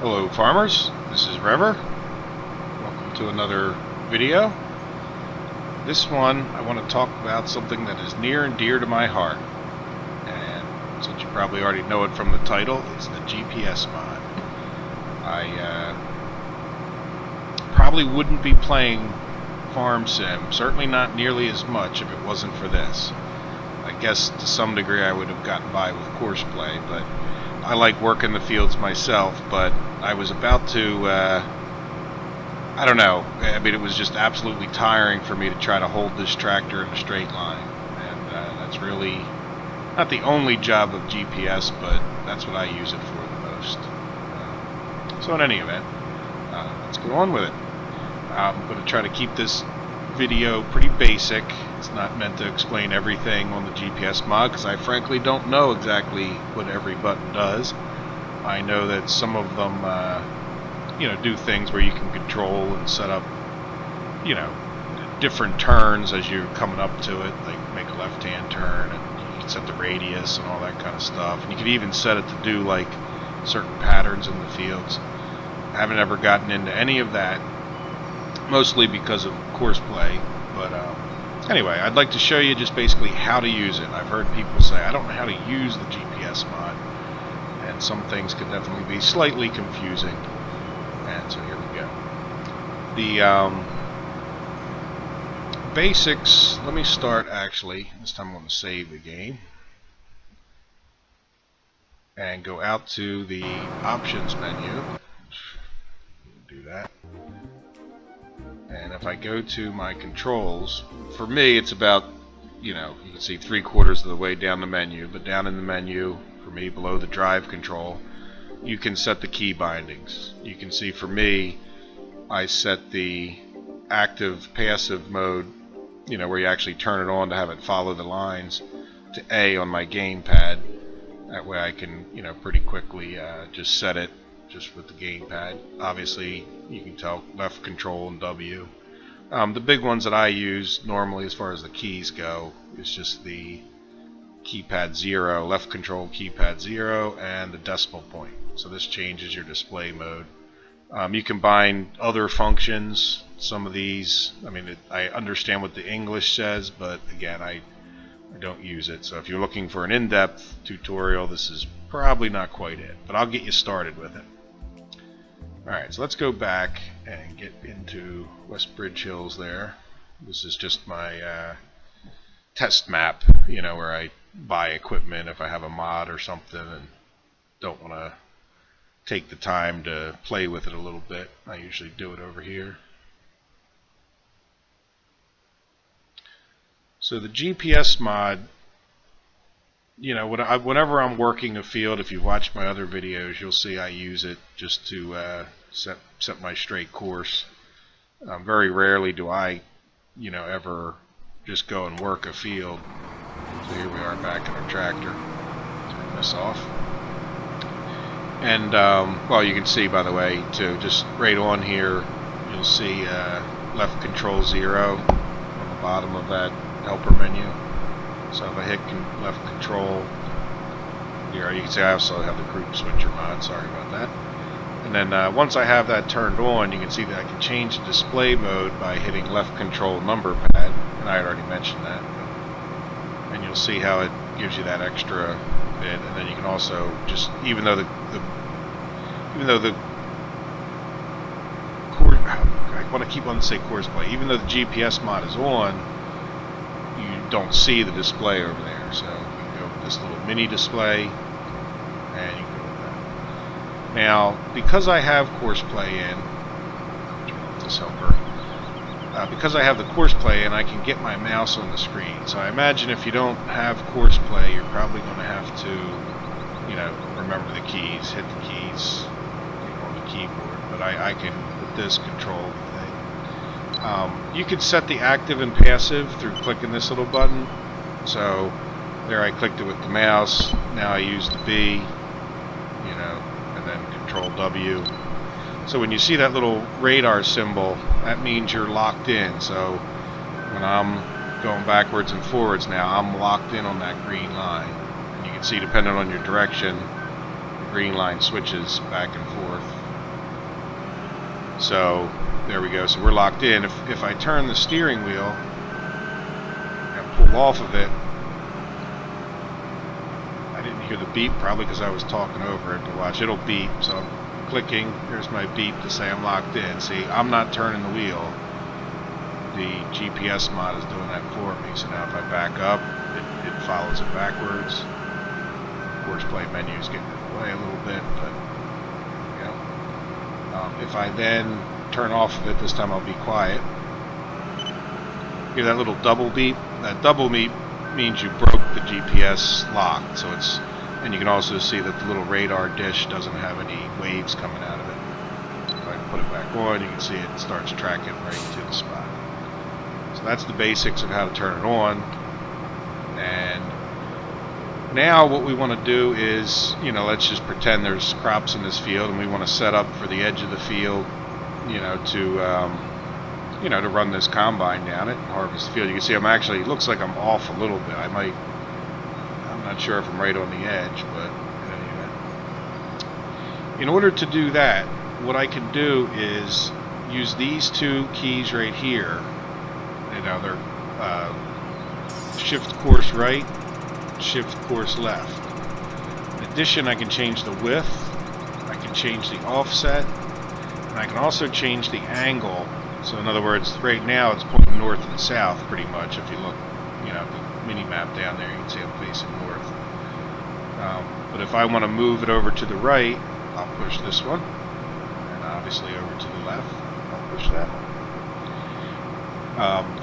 Hello farmers, this is Rever. Welcome to another video. This one I want to talk about something that is near and dear to my heart. And since you probably already know it from the title, it's the GPS mod. I probably wouldn't be playing Farm Sim, certainly not nearly as much if it wasn't for this. I guess to some degree I would have gotten by with course play, but I like working the fields myself, but I was about to, I don't know, I mean it was just absolutely tiring for me to try to hold this tractor in a straight line, and that's really not the only job of GPS, but that's what I use it for the most. So in any event, let's go on with it. I'm going to try to keep this video pretty basic. It's not meant to explain everything on the GPS mod because I frankly don't know exactly what every button does. I know that some of them do things where you can control and set up different turns as you're coming up to it, like make a left-hand turn, and you can set the radius and all that kind of stuff, and you can even set it to do like certain patterns in the fields. I haven't ever gotten into any of that, mostly because of course play, but anyway, I'd like to show you just basically how to use it. I've heard people say, I don't know how to use the GPS mod, and some things could definitely be slightly confusing, and so here we go. The basics, let me start actually, this time I'm going to save the game, and go out to the options menu, do that. And if I go to my controls, for me it's about, you can see 3/4 of the way down the menu, but down in the menu, for me below the drive control, you can set the key bindings. You can see for me, I set the active passive mode, where you actually turn it on to have it follow the lines, to A on my gamepad. That way I can, pretty quickly just set it just with the gamepad. Obviously, you can tell left control and W. The big ones that I use normally as far as the keys go is just the keypad 0, left control keypad 0, and the decimal point. So this changes your display mode. You combine other functions. Some of these, I understand what the English says, but again, I don't use it. So if you're looking for an in-depth tutorial, this is probably not quite it, but I'll get you started with it. Alright, so let's go back and get into West Bridge Hills there. This is just my test map, where I buy equipment if I have a mod or something and don't want to take the time to play with it a little bit. I usually do it over here. So the GPS mod, whenever I'm working a field, if you've watched my other videos, you'll see I use it just to set my straight course. Very rarely do I, ever just go and work a field. So here we are back in our tractor. Turn this off. And, well, you can see, by the way, too, just right on here, you'll see left control 0 on the bottom of that helper menu. So if I hit left control here, you can see I also have the group switcher mod, sorry about that. And then once I have that turned on, you can see that I can change the display mode by hitting left control number pad, and I had already mentioned that. And you'll see how it gives you that extra bit, and then you can also just, even though the course, I want to keep on to say course play, even though the GPS mod is on, you don't see the display over there. So you can go with this little mini display, and you can go with that. Now, because I have course play in, turn off this helper. Because I have the course play in, I can get my mouse on the screen. So I imagine if you don't have course play, you're probably going to have to, remember the keys, hit the keys on the keyboard. But I can, with this, control the thing. You can set the active and passive through clicking this little button. So there I clicked it with the mouse. Now I use the B, and then control W. So when you see that little radar symbol, that means you're locked in. So when I'm going backwards and forwards now, I'm locked in on that green line. And you can see, depending on your direction, the green line switches back and forth. So there we go. So we're locked in. If I turn the steering wheel and pull off of it, I didn't hear the beep, probably because I was talking over it. But watch, it'll beep. So I'm clicking. There's my beep to say I'm locked in. See, I'm not turning the wheel. The GPS mod is doing that for me. So now if I back up, it follows it backwards. Of course, play menu is getting in the way a little bit, but you know, if I then turn off of it, this time I'll be quiet. Hear that little double beep? That double beep means you broke the GPS lock. So it's, and you can also see that the little radar dish doesn't have any waves coming out of it. If I put it back on, you can see it starts tracking right to the spot. So that's the basics of how to turn it on. And now what we want to do is, you know, let's just pretend there's crops in this field and we want to set up for the edge of the field, you know, to run this combine down it and harvest the field. You can see I'm actually, it looks like I'm off a little bit. I'm not sure if I'm right on the edge, but anyway. In order to do that, what I can do is use these two keys right here. You know, they're shift course right, shift course left. In addition, I can change the width, I can change the offset, and I can also change the angle. So in other words, right now it's pointing north and south pretty much. If you look, you know, the mini map down there, you can see I'm facing north. But if I want to move it over to the right, I'll push this one, and obviously over to the left, I'll push that one.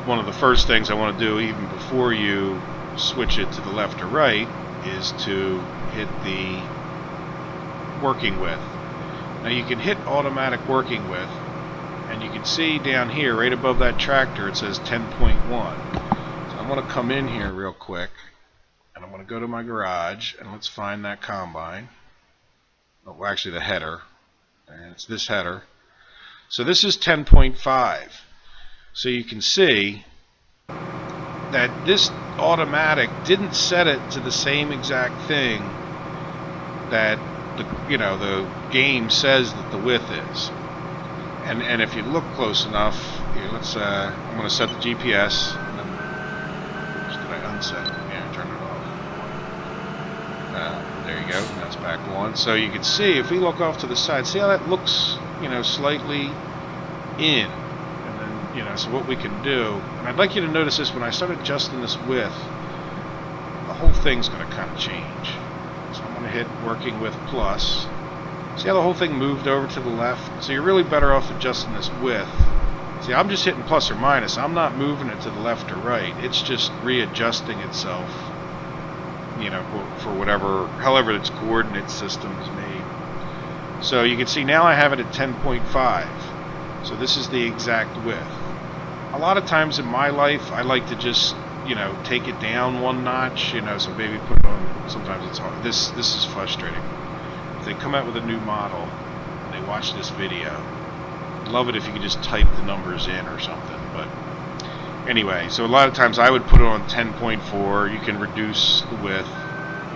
One of the first things I want to do, even before you switch it to the left or right, is to hit the working width. Now you can hit automatic working width, and you can see down here, right above that tractor, it says 10.1. So I'm going to come in here real quick, and I'm going to go to my garage, and let's find that combine. Oh, well, actually the header, and it's this header. So this is 10.5. So you can see that this automatic didn't set it to the same exact thing that the game says that the width is. And if you look close enough, here, let's I'm going to set the GPS. And then, oops, did I unset it? Yeah, turn it off. There you go. That's back on. So you can see if we look off to the side, see how that looks, you know, slightly in. You know, so what we can do, and I'd like you to notice this, when I start adjusting this width, the whole thing's going to kind of change. So I'm going to hit working with plus. See how the whole thing moved over to the left? So you're really better off adjusting this width. See, I'm just hitting plus or minus. I'm not moving it to the left or right. It's just readjusting itself, you know, for whatever, however its coordinate system is made. So you can see now I have it at 10.5. So this is the exact width. A lot of times in my life, I like to just, you know, take it down one notch, you know, so maybe put it on, sometimes it's hard. This is frustrating. If they come out with a new model, and they watch this video, I'd love it if you could just type the numbers in or something, but anyway, so a lot of times I would put it on 10.4, you can reduce the width,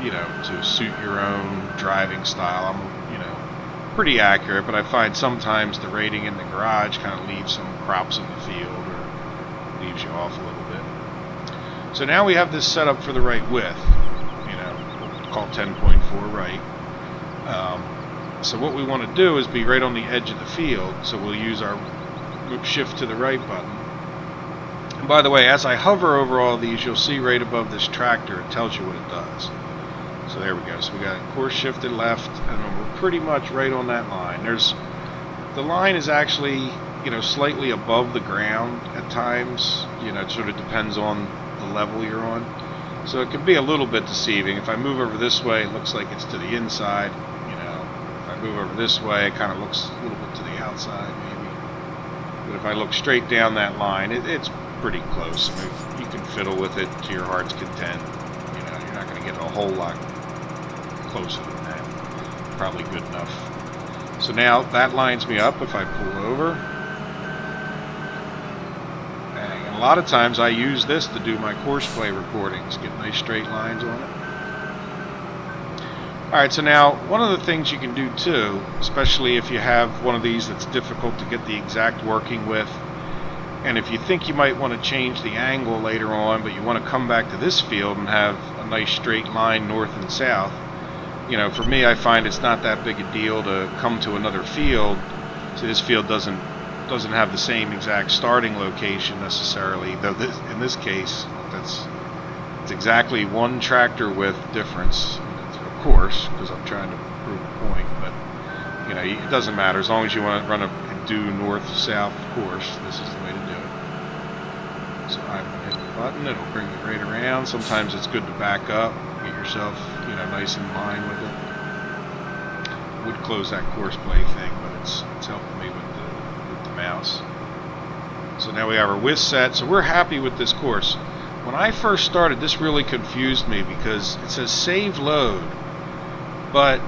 you know, to suit your own driving style. I'm, you know, pretty accurate, but I find sometimes the rating in the garage kind of leaves some crops in the field or leaves you off a little bit. So now we have this set up for the right width, you know, we'll call 10.4 right. So what we want to do is be right on the edge of the field, so we'll use our shift to the right button. And by the way, as I hover over all these, you'll see right above this tractor, it tells you what it does. So there we go. So we got course shifted left, and we're pretty much right on that line. The line is actually, you know, slightly above the ground at times. You know, it sort of depends on the level you're on. So it can be a little bit deceiving. If I move over this way, it looks like it's to the inside. You know, if I move over this way, it kind of looks a little bit to the outside, maybe. But if I look straight down that line, it's pretty close. I mean, you can fiddle with it to your heart's content. You know, you're not going to get a whole lot closer than that. Probably good enough. So now that lines me up if I pull over. And a lot of times I use this to do my course play recordings, get nice straight lines on it. Alright, so now one of the things you can do too, especially if you have one of these that's difficult to get the exact working with, and if you think you might want to change the angle later on, but you want to come back to this field and have a nice straight line north and south, you know, for me I find it's not that big a deal to come to another field. So this field doesn't have the same exact starting location necessarily, though in this case it's exactly one tractor width difference, of course, because I'm trying to prove a point. But you know, it doesn't matter as long as you want to run a due north-south course. This is the way to do it. So I'm hitting the button; it'll bring it right around. Sometimes it's good to back up, get yourself, you know, nice in line with it. Would close that course play thing, but it's helping me with the mouse. So now we have our width set. So we're happy with this course. When I first started, this really confused me because it says save load, but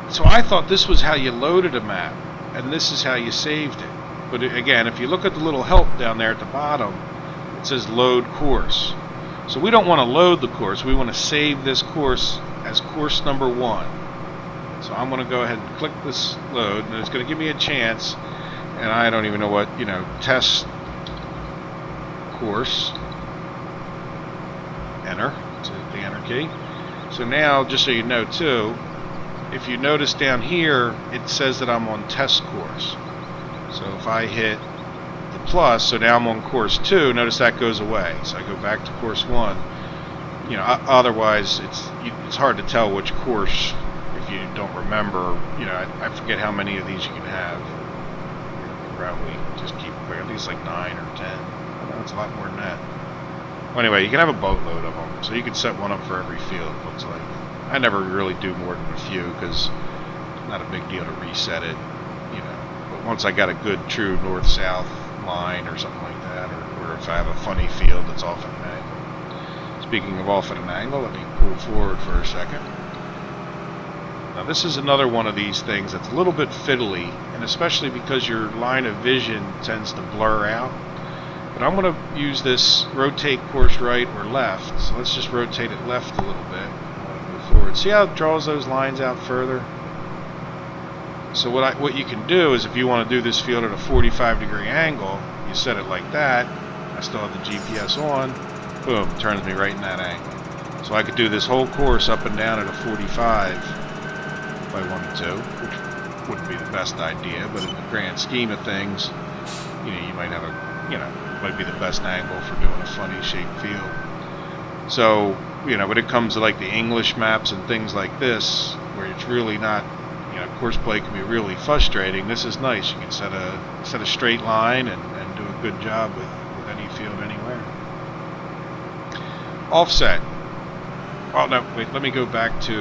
so I thought this was how you loaded a map and this is how you saved it. But again, if you look at the little help down there at the bottom, it says load course. So we don't want to load the course, we want to save this course as course number 1. So I'm going to go ahead and click this load, and it's going to give me a chance, and I don't even know what, you know, test course. Enter, so the enter key. So now, just so you know too, if you notice down here, it says that I'm on test course. So if I hit the plus, so now I'm on course 2, notice that goes away. So I go back to course 1. You know, otherwise it's hard to tell which course if you don't remember. You know, I forget how many of these you can have. Probably just keep at least like 9 or 10. I know it's a lot more than that. Well, anyway, you can have a boatload of them, so you can set one up for every field, it looks like. I never really do more than a few, because it's not a big deal to reset it, you know. But once I got a good, true north-south line or something like that, or if I have a funny field that's off at an angle. Speaking of off at an angle, let me pull forward for a second. Now this is another one of these things that's a little bit fiddly, and especially because your line of vision tends to blur out. But I'm going to use this rotate course right or left. So let's just rotate it left a little bit. Move forward. See how it draws those lines out further? So what you can do is if you want to do this field at a 45-degree angle, you set it like that. I still have the GPS on. Boom, turns me right in that angle. So I could do this whole course up and down at a 45 if I wanted to, which wouldn't be the best idea, but in the grand scheme of things, you know, you might have a, you know, might be the best angle for doing a funny shaped field. So, you know, when it comes to like the English maps and things like this, where it's really not, you know, course play can be really frustrating, this is nice. You can set a straight line and do a good job with any field anywhere. Offset. Oh no, wait, let me go back to,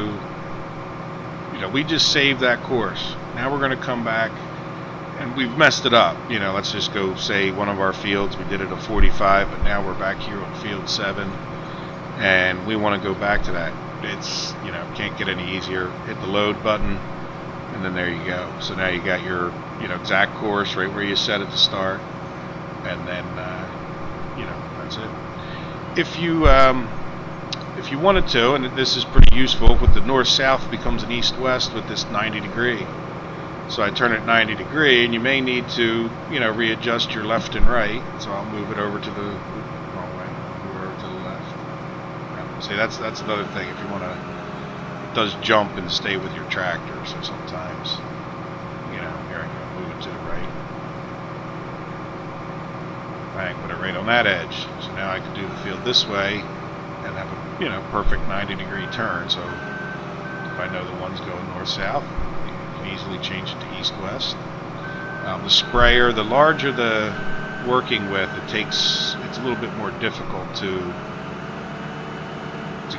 you know, we just saved that course. Now we're going to come back. And we've messed it up, you know, let's just go say one of our fields, we did it at 45, but now we're back here on field 7, and we want to go back to that. It's, you know, can't get any easier. Hit the load button, and then there you go. So now you got your, you know, exact course right where you set it to start, and then, you know, that's it. If you wanted to, and this is pretty useful, with the north-south becomes an east-west with this 90-degree. So I turn it 90 degree, and you may need to, you know, readjust your left and right. So I'll move it over to the wrong way, move it over to the left. See, that's another thing. If you want to, it does jump and stay with your tractor. So sometimes, you know, here I go, move it to the right. Bang, put it right on that edge. So now I can do the field this way and have a, you know, perfect 90-degree turn. So if I know the one's going north-south, easily change it to east-west. The sprayer, the larger the working width, it's a little bit more difficult to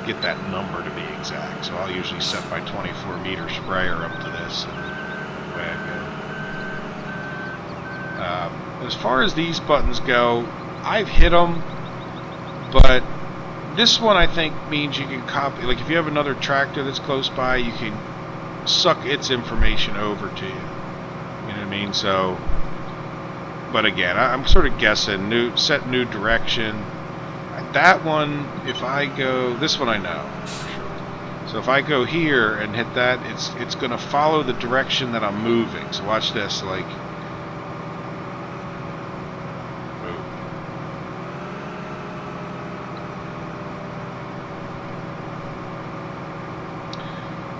get that number to be exact. So I'll usually set my 24-meter sprayer up to this, and away I go. As far as these buttons go, I've hit them, but this one I think means you can copy. Like if you have another tractor that's close by, you can suck its information over to you. You know what I mean? So, but again, I'm sort of guessing. Set new direction. That one, if I go, this one I know for sure. So if I go here and hit that, it's going to follow the direction that I'm moving. So watch this, like,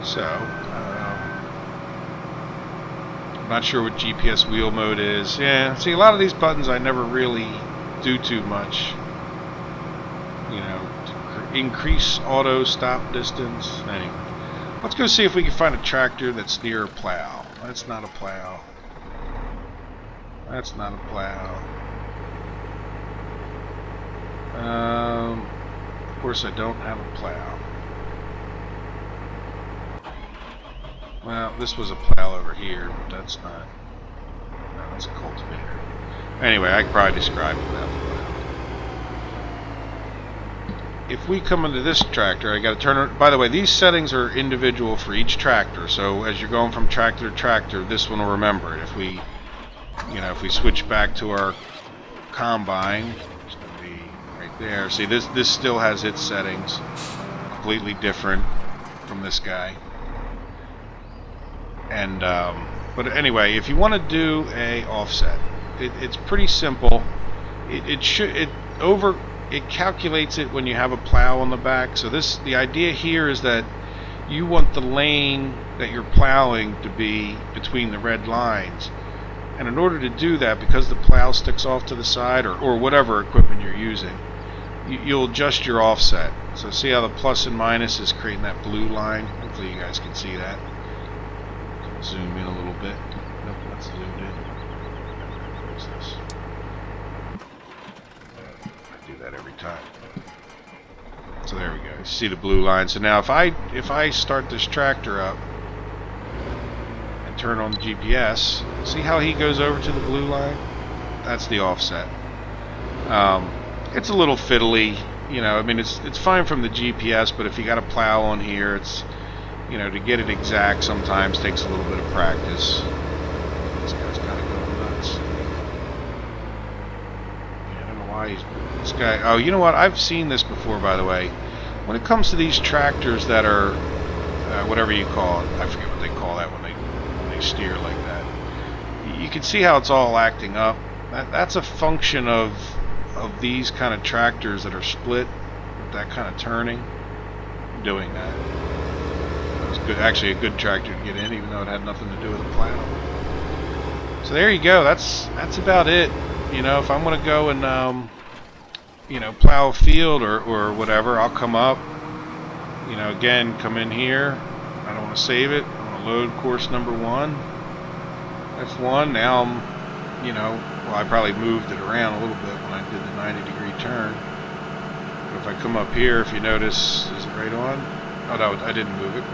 so I'm not sure what GPS wheel mode is. Yeah, see, a lot of these buttons I never really do too much. You know, to increase auto stop distance. Anyway, let's go see if we can find a tractor that's near a plow. That's not a plow. That's not a plow. Of course I don't have a plow. Well, this was a plow over here, but that's not. No, that's a cultivator. Anyway, I could probably describe it without the plow. If we come into this tractor, I got to turn it. By the way, these settings are individual for each tractor. So as you're going from tractor to tractor, this one will remember it. If we, if we switch back to our combine, it's going to be right there. See, this still has its settings, completely different from this guy. And but anyway, if you want to do a offset, it's pretty simple. It calculates it when you have a plow on the back. So the idea here is that you want the lane that you're plowing to be between the red lines. And in order to do that, because the plow sticks off to the side, or whatever equipment you're using, you'll adjust your offset. So see how the plus and minus is creating that blue line? Hopefully you guys can see that. Zoom in a little bit. Nope, that's zoomed in. What's this? I do that every time. So there we go. You see the blue line. So now if I start this tractor up and turn on the GPS, see how he goes over to the blue line? That's the offset. It's a little fiddly, I mean it's fine from the GPS, but if you got a plow on here, it's to get it exact sometimes takes a little bit of practice. This guy's kind of going nuts. Yeah, I don't know why this guy. Oh, you know what? I've seen this before, by the way. When it comes to these tractors that are whatever you call it, I forget what they call that when they steer like that. You can see how it's all acting up. That's a function of these kind of tractors that are split with that kind of turning, doing that. Good, actually a good tractor to get in, even though it had nothing to do with the plow. So there you go. That's about it. If I'm going to go and plow a field or whatever, I'll come up. Again, come in here. I don't want to save it. I want to load course number 1. F1. Now I'm, well, I probably moved it around a little bit when I did the 90-degree turn. But if I come up here, if you notice, is it right on? Oh no, I didn't move it.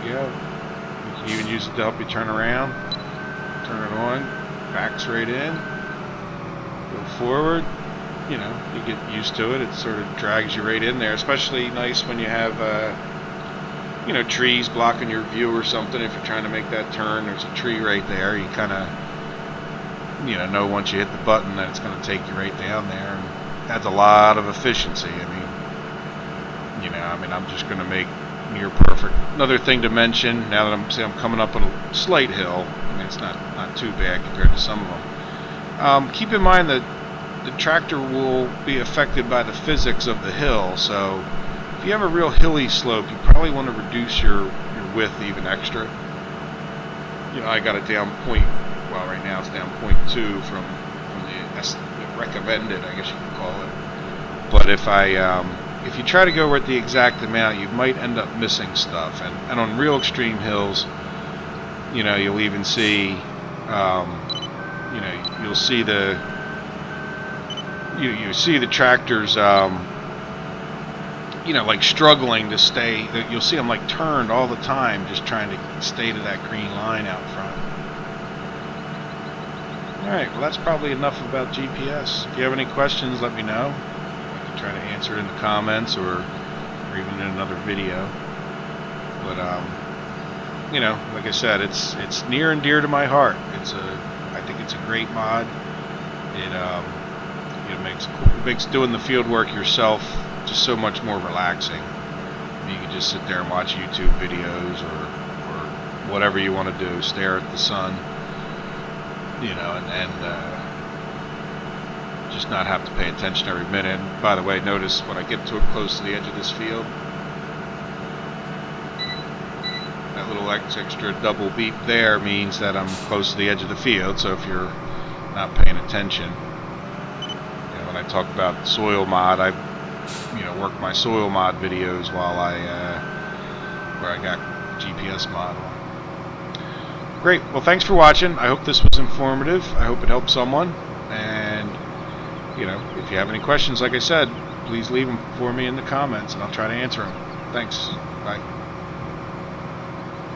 Go. You can even use it to help you turn around. Turn it on. Backs right in. Go forward. You get used to it. It sort of drags you right in there. Especially nice when you have, trees blocking your view or something. If you're trying to make that turn, there's a tree right there. You kind of, know once you hit the button that it's going to take you right down there. And adds a lot of efficiency. I'm just going to make near perfect. Another thing to mention, now that I'm coming up on a slight hill, it's not too bad compared to some of them. Keep in mind that the tractor will be affected by the physics of the hill, so if you have a real hilly slope, you probably want to reduce your width even extra. I got it down right now it's down 0.2 from the recommended, I guess you could call it. But if you try to go at the exact amount, you might end up missing stuff. And on real extreme hills, you'll even see, you'll see the, you see the tractors, like struggling to stay. You'll see them like turned all the time, just trying to stay to that green line out front. All right, well that's probably enough about GPS. If you have any questions, let me know. Try to answer it in the comments or even in another video. But like I said, it's near and dear to my heart. I think it's a great mod. It makes doing the field work yourself just so much more relaxing. You can just sit there and watch YouTube videos or whatever you want to do, stare at the sun, you know, and just not have to pay attention every minute. And by the way, notice when I get to close to the edge of this field, that little extra double beep there means that I'm close to the edge of the field. So if you're not paying attention, you know, when I talk about soil mod, I work my soil mod videos while where I got GPS mod on. Great. Well, thanks for watching. I hope this was informative. I hope it helped someone. And if you have any questions, like I said, please leave them for me in the comments, and I'll try to answer them. Thanks. Bye.